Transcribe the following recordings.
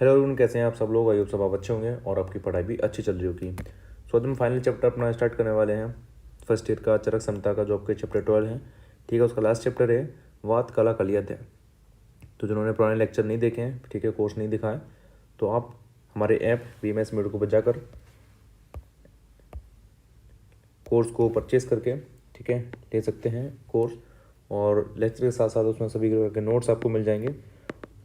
Hello everyone, कैसे हैं आप सब लोग। आई होप सब आप अच्छे होंगे और आपकी पढ़ाई भी अच्छी चल रही होगी। सो आज हम फाइनल चैप्टर अपना स्टार्ट करने वाले हैं फर्स्ट ईयर का चरक समता का, जो आपके चैप्टर 12 है। ठीक है, उसका लास्ट चैप्टर है वात कला कलियत। तो जिन्होंने पुराने लेक्चर नहीं देखे हैं, ठीक है, कोर्स नहीं दिखा है, तो आप हमारे ऐप BMS मेडको पर जाकर कोर्स को परचेज़ करके, ठीक है, ले सकते हैं कोर्स। और लेक्चर के साथ साथ उसमें सभी प्रकार के नोट्स आपको मिल जाएंगे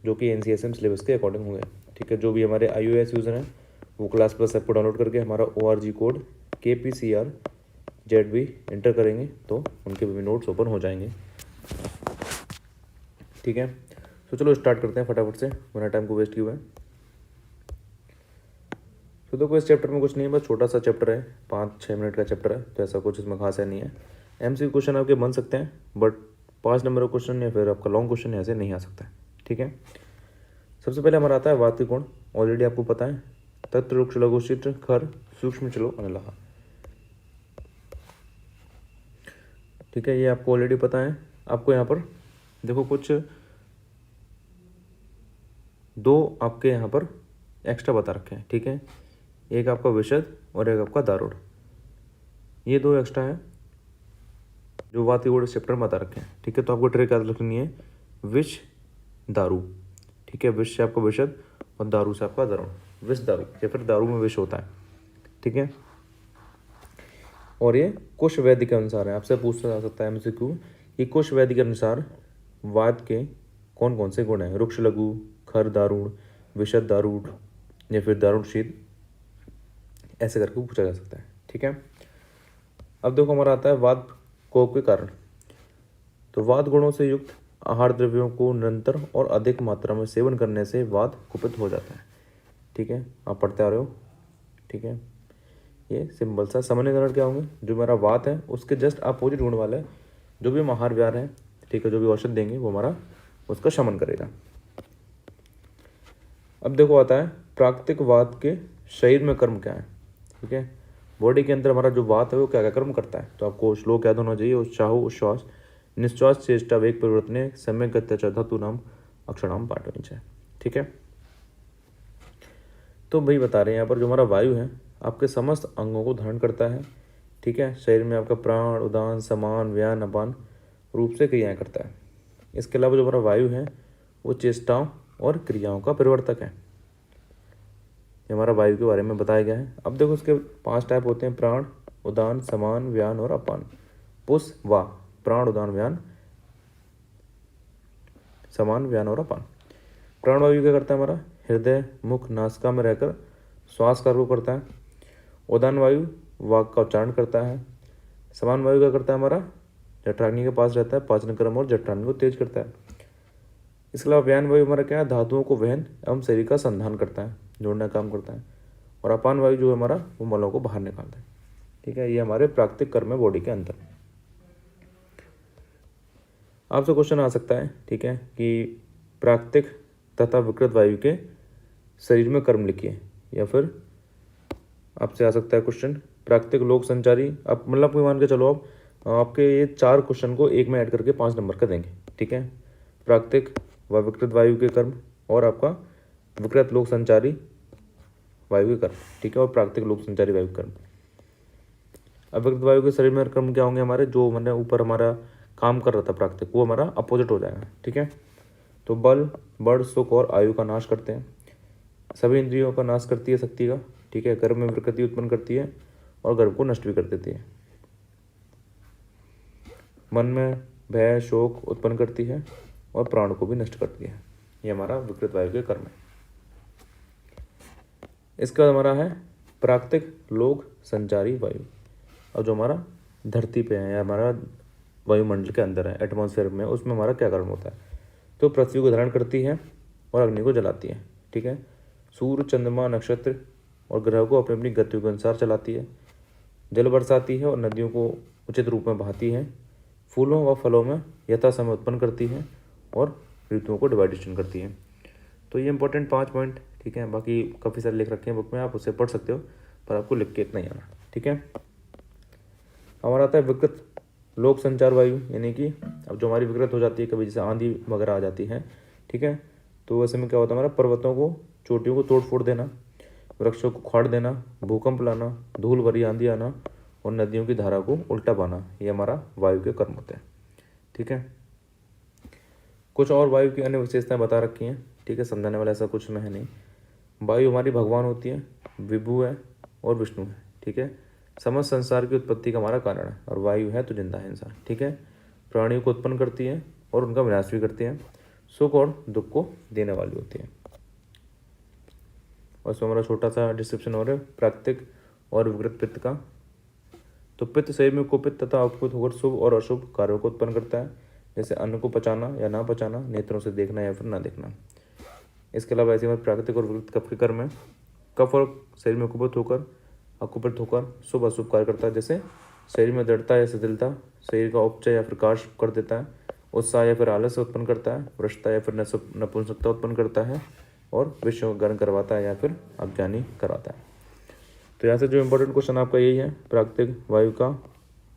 जो कि NCSM सिलेबस के अकॉर्डिंग होंगे। ठीक है, जो भी हमारे iOS यूज़र हैं वो क्लास प्लस ऐप को डाउनलोड करके हमारा ORG कोड KPCRZB इंटर करेंगे तो उनके भी नोट्स ओपन हो जाएंगे। ठीक है, तो चलो स्टार्ट करते हैं फटाफट से, बिना टाइम को वेस्ट किए हुए। तो देखो, इस चैप्टर में कुछ नहीं है, बस छोटा सा चैप्टर है, 5-6 मिनट का चैप्टर है, तो ऐसा कुछ इसमें खास है नहीं है। MCQ क्वेश्चन आपके बन सकते हैं, बट 5 नंबर का क्वेश्चन या फिर आपका लॉन्ग क्वेश्चन ऐसे नहीं आ सकता है। ठीक है, सबसे पहले हमारा आता है वात त्रिकोण। ऑलरेडी आपको पता है, तत्र रुक्ष लघु चित्र खर सूक्ष्म चलो अनलहा। ठीक है, ये आपको ऑलरेडी पता है। आपको यहाँ पर देखो कुछ दो आपके यहाँ पर एक्स्ट्रा बता रखे हैं। ठीक है, एक आपका विशद और एक आपका दारुड़, ये दो एक्स्ट्रा है जो वात त्रिकोण चैप्टर में बता रखे हैं। ठीक है, तो आपको ट्रिक याद रखनी है, विष दारू। ठीक है, विष से आपका विशद और दारू से आपका दारुण। विष दारू या फिर दारू में विष होता है। ठीक है, और ये कुश वैद्य के अनुसार है। आपसे पूछा जा सकता है MCQ कि कुश वैद्य के अनुसार वात के कौन कौन से गुण हैं। रुक्ष लघु, खर दारुण, विशद दारूढ़ या फिर दारुण शीत, ऐसे करके पूछा जा सकता है। ठीक है, अब देखो हमारा आता है वात कोप के कारण। तो वात गुणों से युक्त आहार द्रव्यों को निरंतर और अधिक मात्रा में सेवन करने से वात कुपित हो जाता है। ठीक है, आप पढ़ते आ रहे हो। ठीक है, ये सिंपल सा सामान्यकरण क्या होंगे, जो मेरा वात है उसके जस्ट अपोजिट गुण वाला है जो भी हम आहार विहार है, ठीक है, जो भी औषध देंगे वो हमारा उसका शमन करेगा। अब देखो आता है प्राकृतिक वात के शरीर में कर्म क्या है। ठीक है, बॉडी के अंदर हमारा जो वात है वो क्या क्या कर्म करता है। तो आपको श्लोक याद होना चाहिए, उत्साहो उच्छ्वास निश्वास चेष्टा वेग परिवर्तने सम्यक अत्याचार धातु नाम अक्षराम पाठवंच है। ठीक है, तो भाई बता रहे हैं यहाँ पर जो हमारा वायु है आपके समस्त अंगों को धारण करता है। ठीक है, शरीर में आपका प्राण उदान समान व्यान अपान रूप से क्रियाएं करता है। इसके अलावा जो हमारा वायु है वो चेष्टाओं और क्रियाओं का परिवर्तक है। ये हमारा वायु के बारे में बताया गया है। अब देखो उसके 5 टाइप होते हैं, प्राण उदान समान व्यान और अपान। पुष वा प्राण उदान व्यान समान व्यान और अपान। प्राण वायु क्या करता है, हमारा हृदय मुख नासिका में रहकर श्वास कार्य को करता है। उदान वायु वाक का उच्चारण करता है। समान वायु क्या करता है, हमारा जठराग्नि के पास रहता है, पाचन क्रम और जठराग्नि को तेज करता है। इसके अलावा व्यान वायु हमारा क्या है, धातुओं को वहन एवं शरीर का संधान करता है, जोड़ने का काम करता है। और अपान वायु जो है हमारा वो मलों को बाहर निकालता है। ठीक है, ये हमारे प्राकृतिक कर्म है बॉडी के अंदर। आपसे क्वेश्चन आ सकता है, ठीक है, कि प्राकृतिक तथा विकृत वायु के शरीर में कर्म लिखिए, या फिर आपसे आ सकता है क्वेश्चन प्राकृतिक लोक संचारी। आप मतलब कोई मान के चलो आप आपके ये 4 क्वेश्चन को एक में ऐड करके 5 नंबर का देंगे। ठीक है, प्राकृतिक व विकृत वायु के कर्म और आपका विकृत लोक संचारी वायु के कर्म। ठीक है, और प्राकृतिक लोक संचारी वायु के कर्म। अब विकृत वायु के शरीर में कर्म क्या होंगे, हमारे जो मैंने ऊपर हमारा काम कर रहा था प्राकृतिक, वो हमारा अपोजिट हो जाएगा। ठीक है, तो बल बड़ सुख और आयु का नाश करते हैं, सभी इंद्रियों का नाश करती है शक्ति का। ठीक है, गर्भ में विकृति उत्पन्न करती है और गर्भ को नष्ट भी कर देती है। मन में भय शोक उत्पन्न करती है और प्राण को भी नष्ट करती है। ये हमारा विकृत वायु के कर्म है। इसका हमारा है प्राकृतिक लोक संचारी वायु। और जो हमारा धरती पे है या हमारा वायुमंडल के अंदर है, एटमॉस्फेयर में, उसमें हमारा क्या कर्म होता है, तो पृथ्वी को धारण करती है और अग्नि को जलाती है। ठीक है, सूर्य चंद्रमा नक्षत्र और ग्रह को अपनी अपनी गतियों के अनुसार चलाती है, जल बरसाती है और नदियों को उचित रूप में बहाती है, फूलों व फलों में यथा समय उत्पन्न करती है और ऋतुओं को डिवाइडेशन करती है। तो ये इंपॉर्टेंट 5 पॉइंट। ठीक है, बाकी काफ़ी सारे लिख रखे हैं बुक में, आप उसे पढ़ सकते हो, पर आपको लिख के इतना ही आना। ठीक है, हमारा आता है विकृत लोक संचार वायु, यानी कि अब जो हमारी विकृत हो जाती है, कभी जैसे आंधी वगैरह आ जाती है। ठीक है, तो वैसे में क्या होता है, हमारा पर्वतों को चोटियों को तोड़ फोड़ देना, वृक्षों को उखाड़ देना, भूकंप लाना, धूल भरी आंधी आना और नदियों की धारा को उल्टा पाना, ये हमारा वायु के कर्म होते हैं। ठीक है, कुछ और वायु की अन्य विशेषताएं बता रखी हैं। ठीक है, समझाने वाला ऐसा कुछ में है नहीं। वायु हमारी भगवान होती है, विभु है और विष्णु है। ठीक है, समस्त संसार की उत्पत्ति का हमारा कारण है और वायु है तो जिंदा है इंसान। ठीक है, प्राणियों को उत्पन्न करती है और उनका विनाश भी करती है, सुख और दुख को देने वाली होती है। और इसमें हमारा छोटा सा डिस्क्रिप्शन और है प्राकृतिक और विकृत पित्त का। तो पित्त शरीर में कुपित तथा अकुपित होकर शुभ और अशुभ कार्यों को उत्पन्न करता है, जैसे अन्न को पचाना या ना पचाना, नेत्रों से देखना या फिर ना देखना। इसके अलावा ऐसे हमारे प्राकृतिक और विकृत कफ के कर्म है। कफ और शरीर में अकुपित होकर शुभ अशुभ कार्य करता है, जैसे शरीर में दृढ़ता या शिथिलता, शरीर का उपचय या फिर काश कर देता है, उत्साह या फिर आलस्य उत्पन्न करता है, भ्रष्टता या फिर नपुंसकता उत्पन्न करता है और विषयों को गर्म करवाता है या फिर अज्ञानी कराता है। तो यहाँ से जो इम्पोर्टेंट क्वेश्चन आपका यही है प्राकृतिक वायु का,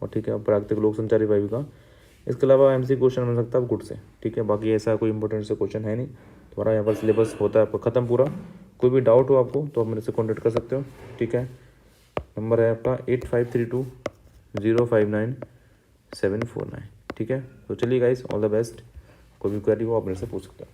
और ठीक है प्राकृतिक लोक संचारी वायु का। इसके अलावा एमसी क्वेश्चन बन सकता है गुड से। ठीक है, बाकी ऐसा कोई इंपॉर्टेंट से क्वेश्चन है नहीं। तुम्हारा यहाँ पर सिलेबस होता है आपका खत्म पूरा। कोई भी डाउट हो आपको तो आप मेरे से कॉन्टेक्ट कर सकते हो। ठीक है, नंबर है आपका 8532059749। ठीक है, तो चलिए गाइस, ऑल द बेस्ट। कोई भी क्वेरी हो आप मेरे से पूछ सकते हो।